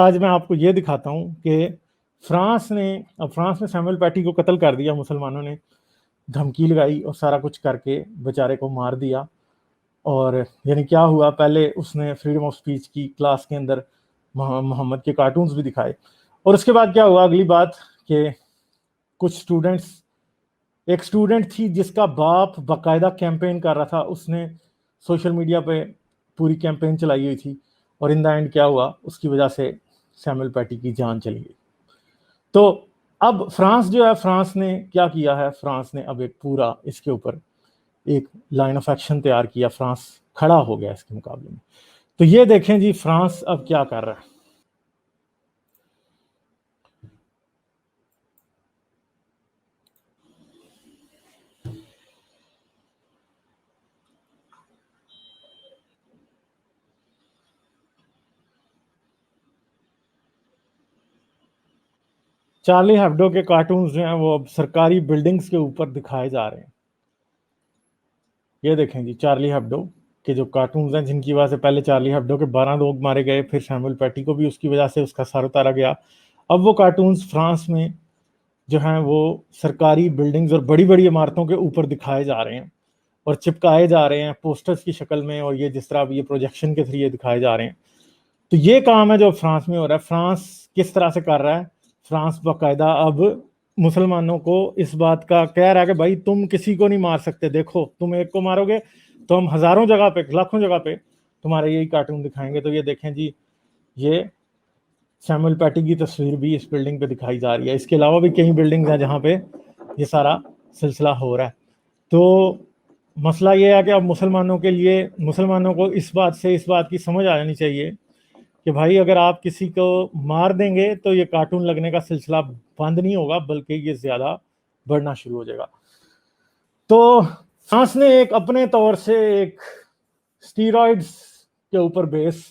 آج میں آپ کو یہ دکھاتا ہوں کہ فرانس نے سیموئل پیٹی کو قتل کر دیا، مسلمانوں نے دھمکی لگائی اور سارا کچھ کر کے بیچارے کو مار دیا. اور یعنی کیا ہوا، پہلے اس نے فریڈم آف سپیچ کی کلاس کے اندر محمد کے کارٹونز بھی دکھائے، اور اس کے بعد کیا ہوا اگلی بات کہ کچھ ایک اسٹوڈنٹ تھی جس کا باپ باقاعدہ کیمپین کر رہا تھا، اس نے سوشل میڈیا پہ پوری کیمپین چلائی ہوئی تھی، اور ان دا اینڈ کیا ہوا، اس کی وجہ سے سیموئل پیٹی کی جان چلی گئی. تو اب فرانس جو ہے، فرانس نے کیا کیا ہے، فرانس نے اب ایک پورا اس کے اوپر ایک لائن آف ایکشن تیار کیا، فرانس کھڑا ہو گیا اس کے مقابلے میں. تو یہ دیکھیں جی فرانس اب کیا کر رہا ہے. چارلی ہیبڈو کے کارٹونز جو ہیں وہ اب سرکاری بلڈنگز کے اوپر دکھائے جا رہے ہیں. یہ دیکھیں جی چارلی ہیبڈو کے جو کارٹونز ہیں، جن کی وجہ سے پہلے چارلی ہیبڈو کے 12 لوگ مارے گئے، پھر سیموئل پیٹی کو بھی اس کی وجہ سے اس کا سر اتارا گیا. اب وہ کارٹونز فرانس میں جو ہیں وہ سرکاری بلڈنگز اور بڑی بڑی عمارتوں کے اوپر دکھائے جا رہے ہیں اور چپکائے جا رہے ہیں پوسٹرز کی شکل میں، اور یہ جس طرح یہ پروجیکشن کے ذریعے دکھائے جا رہے ہیں. تو یہ کام ہے جو فرانس میں ہو رہا ہے. فرانس کس طرح سے کر رہا ہے؟ فرانس باقاعدہ اب مسلمانوں کو اس بات کا کہہ رہا ہے کہ بھائی تم کسی کو نہیں مار سکتے، دیکھو تم ایک کو مارو گے تو ہم ہزاروں جگہ پہ، لاکھوں جگہ پہ تمہارے یہی کارٹون دکھائیں گے. تو یہ دیکھیں جی، یہ سیموئل پیٹی کی تصویر بھی اس بلڈنگ پہ دکھائی جا رہی ہے. اس کے علاوہ بھی کئی بلڈنگز ہیں جہاں پہ یہ سارا سلسلہ ہو رہا ہے. تو مسئلہ یہ ہے کہ اب مسلمانوں کو اس بات کی سمجھ آ جانی چاہیے کہ بھائی اگر آپ کسی کو مار دیں گے تو یہ کارٹون لگنے کا سلسلہ بند نہیں ہوگا، بلکہ یہ زیادہ بڑھنا شروع ہو جائے گا. تو فرانس نے ایک اپنے طور سے ایک اسٹیرائڈز کے اوپر بیس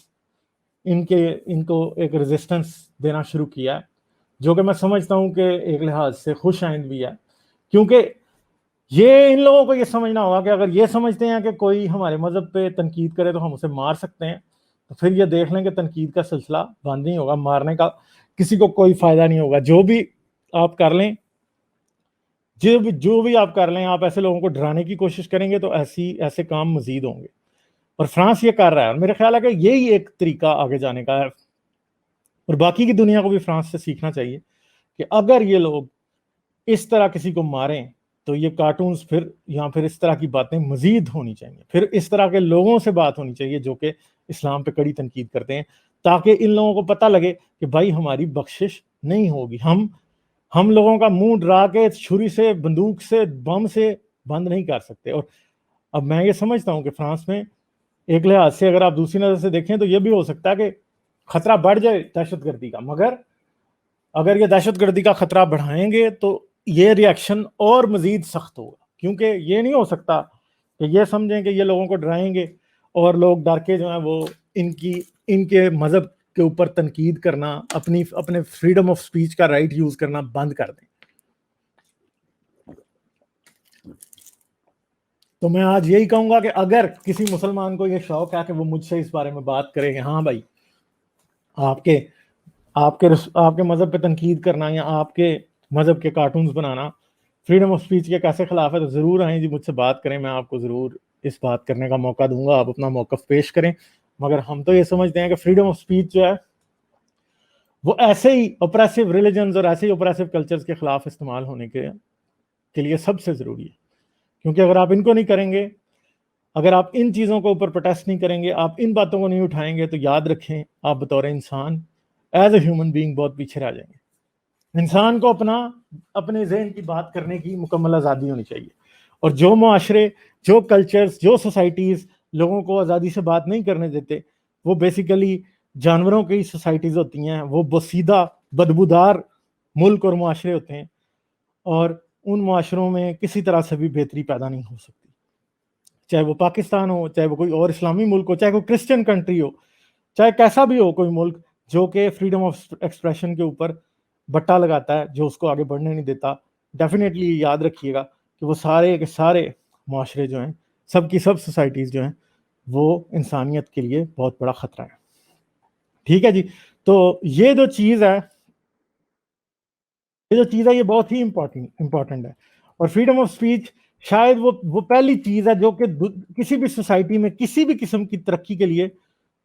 ان کو ایک ریزسٹنس دینا شروع کیا ہے، جو کہ میں سمجھتا ہوں کہ ایک لحاظ سے خوش آئند بھی ہے، کیونکہ یہ ان لوگوں کو یہ سمجھنا ہوگا کہ اگر یہ سمجھتے ہیں کہ کوئی ہمارے مذہب پہ تنقید کرے تو ہم اسے مار سکتے ہیں، تو پھر یہ دیکھ لیں کہ تنقید کا سلسلہ بند نہیں ہوگا، مارنے کا کسی کو کوئی فائدہ نہیں ہوگا. جو بھی آپ کر لیں، آپ کر لیں، آپ ایسے لوگوں کو ڈرانے کی کوشش کریں گے تو ایسے کام مزید ہوں گے. اور فرانس یہ کر رہا ہے، اور میرے خیال ہے کہ یہی ایک طریقہ آگے جانے کا ہے، اور باقی کی دنیا کو بھی فرانس سے سیکھنا چاہیے کہ اگر یہ لوگ اس طرح کسی کو ماریں تو یہ کارٹونز پھر اس طرح کی باتیں مزید ہونی چاہیے، پھر اس طرح کے لوگوں سے بات ہونی چاہیے جو کہ اسلام پہ کڑی تنقید کرتے ہیں، تاکہ ان لوگوں کو پتہ لگے کہ بھائی ہماری بخشش نہیں ہوگی. ہم لوگوں کا منہ ڈرا کے چھری سے، بندوق سے، بم سے بند نہیں کر سکتے. اور اب میں یہ سمجھتا ہوں کہ فرانس میں ایک لحاظ سے اگر آپ دوسری نظر سے دیکھیں تو یہ بھی ہو سکتا ہے کہ خطرہ بڑھ جائے دہشت گردی کا، مگر اگر یہ دہشت گردی کا خطرہ بڑھائیں گے تو یہ ری ایکشن اور مزید سخت ہوگا، کیونکہ یہ نہیں ہو سکتا کہ یہ سمجھیں کہ یہ لوگوں کو ڈرائیں گے اور لوگ ڈر کے جو ہیں وہ ان کے مذہب کے اوپر تنقید کرنا، اپنے فریڈم آف سپیچ کا رائٹ یوز کرنا بند کر دیں. تو میں آج یہی کہوں گا کہ اگر کسی مسلمان کو یہ شوق ہے کہ وہ مجھ سے اس بارے میں بات کرے کہ ہاں بھائی آپ کے مذہب پہ تنقید کرنا یا آپ کے مذہب کے cartoons banana freedom of speech کے کیسے خلاف ہے، تو ضرور آئیں جی، مجھ سے بات کریں، میں آپ کو ضرور اس بات کرنے کا موقع دوں گا، آپ اپنا موقف پیش کریں. مگر ہم تو یہ سمجھتے ہیں کہ فریڈم آف سپیچ جو ہے وہ ایسے ہی اپریسو ریلیجنز اور ایسے ہی اپریسو کلچرز کے خلاف استعمال ہونے کے لیے سب سے ضروری ہے. کیونکہ اگر آپ ان کو نہیں کریں گے، اگر آپ ان چیزوں کو اوپر پروٹیسٹ نہیں کریں گے، آپ ان باتوں کو نہیں اٹھائیں گے، تو یاد رکھیں آپ بطور انسان ایز اے ہیومن بینگ بہت پیچھے رہ جائیں گے. انسان کو اپنے ذہن کی بات کرنے کی مکمل آزادی ہونی چاہیے، اور جو معاشرے، جو کلچرز، جو سوسائٹیز لوگوں کو آزادی سے بات نہیں کرنے دیتے، وہ بیسیکلی جانوروں کی سوسائٹیز ہوتی ہیں، وہ بسیدہ بدبودار ملک اور معاشرے ہوتے ہیں، اور ان معاشروں میں کسی طرح سے بھی بہتری پیدا نہیں ہو سکتی، چاہے وہ پاکستان ہو، چاہے وہ کوئی اور اسلامی ملک ہو، چاہے کوئی کرسچن کنٹری ہو، چاہے کیسا بھی ہو کوئی ملک جو کہ فریڈم آف ایکسپریشن کے اوپر بٹا لگاتا ہے، جو اس کو آگے بڑھنے نہیں دیتا. ڈیفینیٹلی یاد رکھیے گا کہ وہ سارے کے سارے معاشرے جو ہیں، سب کی سب سوسائٹیز جو ہیں، وہ انسانیت کے لیے بہت بڑا خطرہ ہے. ٹھیک ہے جی. تو یہ جو چیز ہے یہ بہت ہی امپورٹنٹ ہے. اور فریڈم آف اسپیچ شاید وہ پہلی چیز ہے جو کہ کسی بھی سوسائٹی میں کسی بھی قسم کی ترقی کے لیے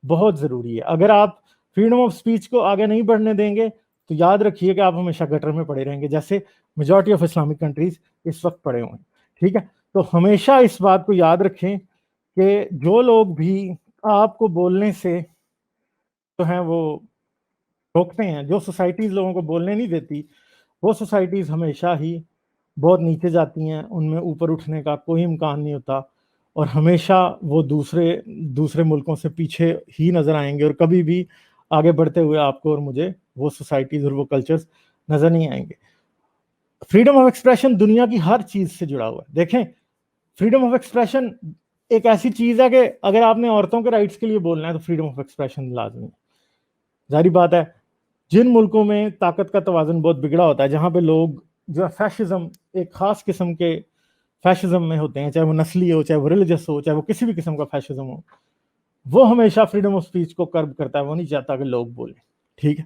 بہت ضروری ہے. اگر آپ فریڈم آف اسپیچ کو آگے نہیں بڑھنے دیں گے تو یاد رکھیے کہ آپ ہمیشہ گٹر میں پڑے رہیں گے، جیسے میجورٹی آف اسلامک کنٹریز اس وقت پڑے ہوئے ہیں. ٹھیک ہے، تو ہمیشہ اس بات کو یاد رکھیں کہ جو لوگ بھی آپ کو بولنے سے جو ہیں وہ روکتے ہیں، جو سوسائٹیز لوگوں کو بولنے نہیں دیتی، وہ سوسائٹیز ہمیشہ ہی بہت نیچے جاتی ہیں، ان میں اوپر اٹھنے کا کوئی امکان نہیں ہوتا، اور ہمیشہ وہ دوسرے ملکوں سے پیچھے ہی نظر آئیں گے، اور کبھی بھی آگے بڑھتے ہوئے آپ کو اور مجھے وہ سوسائٹیز اور وہ کلچرز نظر نہیں آئیں گے. فریڈم آف ایکسپریشن دنیا کی ہر چیز سے جڑا ہوا ہے. دیکھیں، فریڈم آف ایکسپریشن ایک ایسی چیز ہے کہ اگر آپ نے عورتوں کے رائٹس کے لیے بولنا ہے تو فریڈم آف ایکسپریشن لازمی ہے. ظاہری بات ہے جن ملکوں میں طاقت کا توازن بہت بگڑا ہوتا ہے، جہاں پہ لوگ جو فیشزم، ایک خاص قسم کے فیشزم میں ہوتے ہیں، چاہے وہ نسلی ہو، چاہے وہ ریلیجس ہو، چاہے وہ کسی بھی قسم کا فیشزم ہو، وہ ہمیشہ فریڈم آف اسپیچ کو کرب کرتا ہے. وہ نہیں چاہتا کہ لوگ بولیں. ٹھیک ہے،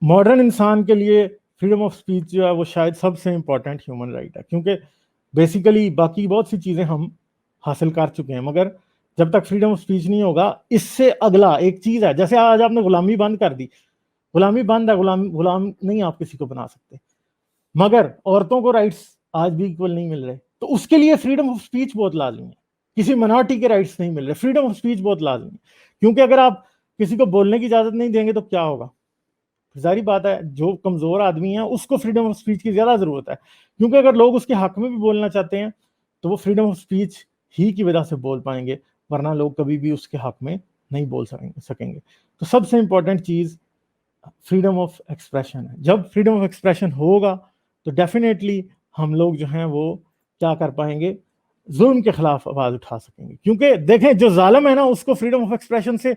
ماڈرن انسان کے لیے فریڈم آف اسپیچ جو ہے وہ شاید سب سے امپورٹنٹ ہیومن رائٹ ہے، کیونکہ بیسیکلی باقی بہت سی چیزیں ہم حاصل کر چکے ہیں، مگر جب تک فریڈم آف اسپیچ نہیں ہوگا، اس سے اگلا ایک چیز ہے. جیسے آج آپ نے غلامی بند کر دی، غلامی بند ہے، غلام نہیں آپ کسی کو بنا سکتے، مگر عورتوں کو رائٹس آج بھی ایکول نہیں مل رہے، تو اس کے لیے فریڈم آف اسپیچ بہت لازمی ہے. کسی منارٹی کے رائٹس نہیں مل رہے، فریڈم آف اسپیچ بہت لازمی ہے. کیونکہ اگر آپ کسی کو بولنے کی اجازت نہیں دیں گے تو کیا ہوگا؟ ظاہری بات ہے جو کمزور آدمی ہے اس کو فریڈم آف اسپیچ کی زیادہ ضرورت ہے، کیونکہ اگر لوگ اس کے حق میں بھی بولنا چاہتے ہیں تو وہ فریڈم آف اسپیچ ہی کی وجہ سے بول پائیں گے، ورنہ لوگ کبھی بھی اس کے حق میں نہیں بول سکیں گے. تو سب سے امپورٹنٹ چیز فریڈم آف ایکسپریشن ہے. جب فریڈم آف ایکسپریشن ہوگا تو ڈیفینیٹلی ہم لوگ جو ہیں وہ کیا کر پائیں گے؟ ظلم کے خلاف آواز اٹھا سکیں گے. کیونکہ دیکھیں جو ظالم ہے نا، اس کو فریڈم آف ایکسپریشن سے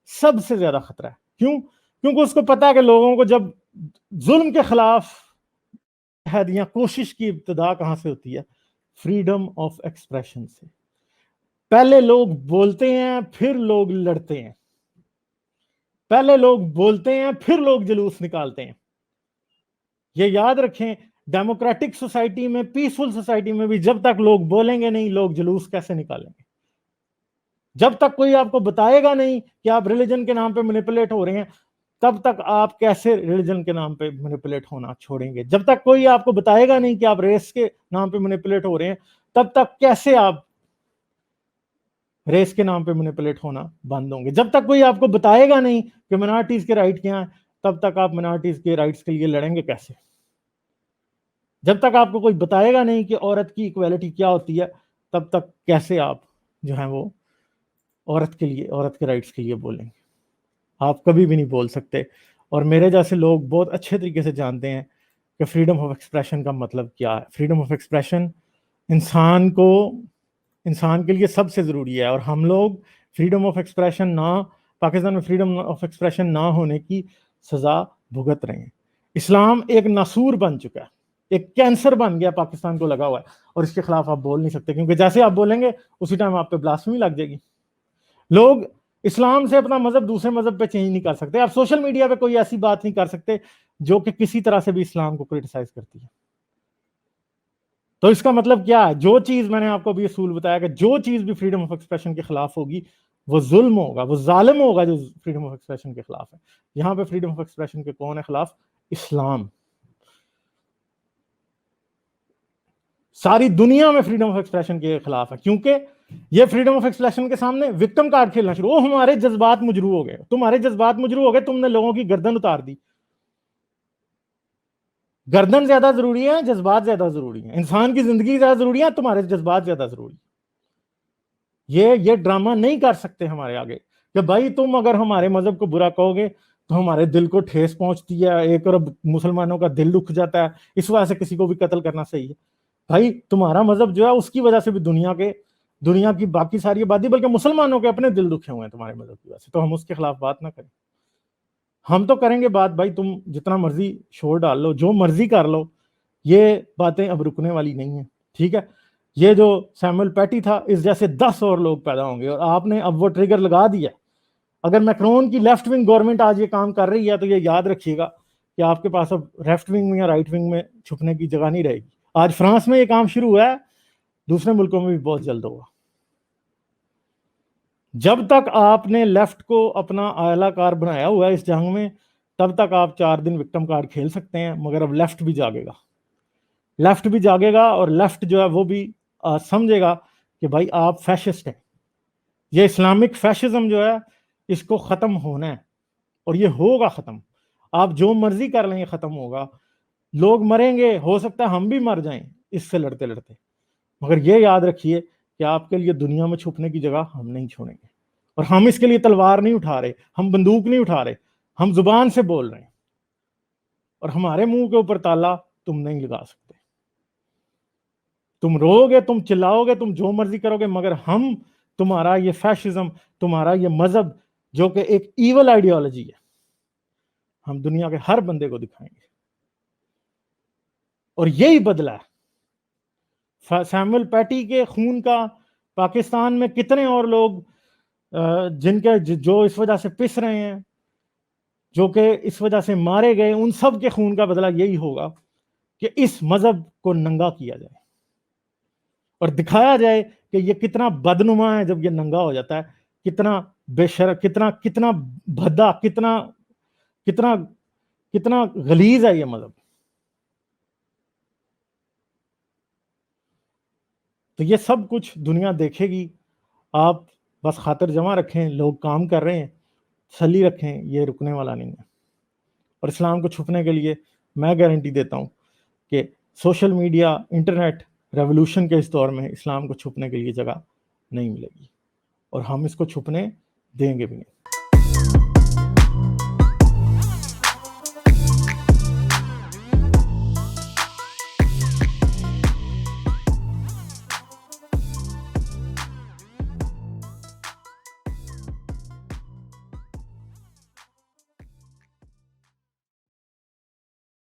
سب سے زیادہ خطرہ ہے. کیوں؟ کیونکہ اس کو پتا ہے کہ لوگوں کو جب ظلم کے خلاف یا کوشش کی ابتدا کہاں سے ہوتی ہے؟ فریڈم آف ایکسپریشن سے. پہلے لوگ بولتے ہیں، پھر لوگ لڑتے ہیں. پہلے لوگ بولتے ہیں، پھر لوگ جلوس نکالتے ہیں. یہ یاد رکھیں، ڈیموکریٹک سوسائٹی میں، پیسفل سوسائٹی میں بھی جب تک لوگ بولیں گے نہیں، لوگ جلوس کیسے نکالیں گے؟ جب تک کوئی آپ کو بتائے گا نہیں کہ آپ ریلیجن کے نام پہ مینیپولیٹ ہو رہے ہیں، تب تک آپ کیسے ریلیجن کے نام پہ مینیپولیٹ ہونا چھوڑیں گے؟ جب تک کوئی آپ کو بتائے گا نہیں کہ آپ ریس کے نام پہ مینیپولیٹ ہو رہے ہیں، تب تک کیسے آپ ریس کے نام پہ مینیپولیٹ ہونا بند ہوں گے؟ جب تک کوئی آپ کو بتائے گا نہیں کہ منارٹیز کے رائٹ کیا ہیں، تب تک آپ منارٹیز کے رائٹس کے لیے لڑیں گے کیسے؟ جب تک آپ کو کوئی بتائے گا نہیں کہ عورت کی ایکویلٹی کیا ہوتی ہے، تب تک کیسے آپ جو ہیں وہ عورت کے رائٹس کے لیے بولیں گے؟ آپ کبھی بھی نہیں بول سکتے. اور میرے جیسے لوگ بہت اچھے طریقے سے جانتے ہیں کہ فریڈم آف ایکسپریشن کا مطلب کیا ہے. فریڈم آف ایکسپریشن انسان کے لیے سب سے ضروری ہے، اور ہم لوگ فریڈم آف ایکسپریشن پاکستان میں فریڈم آف ایکسپریشن نہ ہونے کی سزا بھگت رہے ہیں. اسلام ایک ناسور بن چکا ہے، ایک کینسر بن گیا، پاکستان کو لگا ہوا ہے، اور اس کے خلاف آپ بول نہیں سکتے، کیونکہ جیسے آپ بولیں گے اسی ٹائم آپ پہ بلاسفیمی لگ جائے گی. لوگ اسلام سے اپنا مذہب دوسرے مذہب پہ چینج نہیں کر سکتے. آپ سوشل میڈیا پہ کوئی ایسی بات نہیں کر سکتے جو کہ کسی طرح سے بھی اسلام کو کرٹیسائز کرتی ہے. تو اس کا مطلب کیا ہے؟ جو چیز میں نے آپ کو بھی اصول بتایا کہ جو چیز بھی فریڈم آف ایکسپریشن کے خلاف ہوگی وہ ظلم ہوگا، وہ ظالم ہوگا جو فریڈم آف ایکسپریشن کے خلاف ہے. یہاں پہ فریڈم آف ایکسپریشن کے کون ہے خلاف؟ اسلام. ساری دنیا میں فریڈم آف ایکسپریشن کے خلاف ہے، کیونکہ یہ فریڈم آف ایکسپریشن کے سامنے وکٹم کارڈ کھیلنا شروع. ہمارے جذبات مجروح ہو گئے، تمہارے جذبات مجروح ہو گئے، تم نے لوگوں کی گردن اتار دی. گردن زیادہ ضروری ہے، جذبات زیادہ ضروری ہیں. انسان کی زندگی زیادہ ضروری ہے، تمہارے جذبات زیادہ ضروری ہیں. یہ ڈرامہ نہیں کر سکتے ہمارے آگے کہ بھائی تم اگر ہمارے مذہب کو برا کہو گے تو ہمارے دل کو ٹھیس پہنچتی ہے، 1 ارب مسلمانوں کا دل دکھ جاتا ہے، اس وجہ سے کسی کو بھی قتل کرنا صحیح ہے. بھائی تمہارا مذہب جو ہے اس کی وجہ سے بھی دنیا کی باقی ساری آبادی، بلکہ مسلمانوں کے اپنے دل دکھے ہوئے ہیں تمہارے مذہب کی وجہ سے. تو ہم اس کے خلاف بات نہ کریں. ہم تو کریں گے بات، بھائی تم جتنا مرضی شور ڈال لو، جو مرضی کر لو، یہ باتیں اب رکنے والی نہیں ہیں. ٹھیک ہے، یہ جو سیموئل پیٹی تھا، اس جیسے 10 اور لوگ پیدا ہوں گے، اور آپ نے اب وہ ٹریگر لگا دیا. اگر میکرون کی لیفٹ ونگ گورنمنٹ آج یہ کام کر رہی ہے تو یہ یاد رکھیے گا کہ آپ کے پاس اب لیفٹ ونگ میں یا رائٹ ونگ میں چھپنے کی جگہ نہیں رہے گی. آج فرانس میں یہ کام شروع ہوا ہے, دوسرے ملکوں میں بھی بہت جلد ہوگا. جب تک آپ نے لیفٹ کو اپنا اعلیٰ کار بنایا ہوا ہے اس جنگ میں, تب تک آپ 4 دن وکٹم کارڈ کھیل سکتے ہیں, مگر اب لیفٹ بھی جاگے گا, لیفٹ بھی جاگے گا, اور لیفٹ جو ہے وہ بھی سمجھے گا کہ بھائی آپ فیشسٹ ہیں. یہ اسلامک فیشزم جو ہے اس کو ختم ہونا ہے, اور یہ ہوگا ختم. آپ جو مرضی کر لیں یہ ختم ہوگا. لوگ مریں گے, ہو سکتا ہے ہم بھی مر جائیں اس سے لڑتے لڑتے, مگر یہ یاد رکھیے کہ آپ کے لیے دنیا میں چھپنے کی جگہ ہم نہیں چھوڑیں گے. اور ہم اس کے لیے تلوار نہیں اٹھا رہے, ہم بندوق نہیں اٹھا رہے, ہم زبان سے بول رہے ہیں, اور ہمارے منہ کے اوپر تالا تم نہیں لگا سکتے. تم رو گے, تم چلاؤ گے, تم جو مرضی کرو گے, مگر ہم تمہارا یہ فیشزم, تمہارا یہ مذہب جو کہ ایک ایول آئیڈیالوجی ہے, ہم دنیا کے ہر بندے کو دکھائیں گے. اور یہی بدلہ ہے. سیمول پیٹی کے خون کا پاکستان میں کتنے اور لوگ جن کے جو اس وجہ سے پس رہے ہیں, جو کہ اس وجہ سے مارے گئے, ان سب کے خون کا بدلہ یہی ہوگا کہ اس مذہب کو ننگا کیا جائے اور دکھایا جائے کہ یہ کتنا بدنما ہے. جب یہ ننگا ہو جاتا ہے, کتنا بے شرف, کتنا بھدا, کتنا غلیظ ہے یہ مذہب. تو یہ سب کچھ دنیا دیکھے گی. آپ بس خاطر جمع رکھیں, لوگ کام کر رہے ہیں, تسلی رکھیں, یہ رکنے والا نہیں ہے. اور اسلام کو چھپنے کے لیے میں گارنٹی دیتا ہوں کہ سوشل میڈیا, انٹرنیٹ ریولوشن کے اس دور میں اسلام کو چھپنے کے لیے جگہ نہیں ملے گی, اور ہم اس کو چھپنے دیں گے بھی نہیں.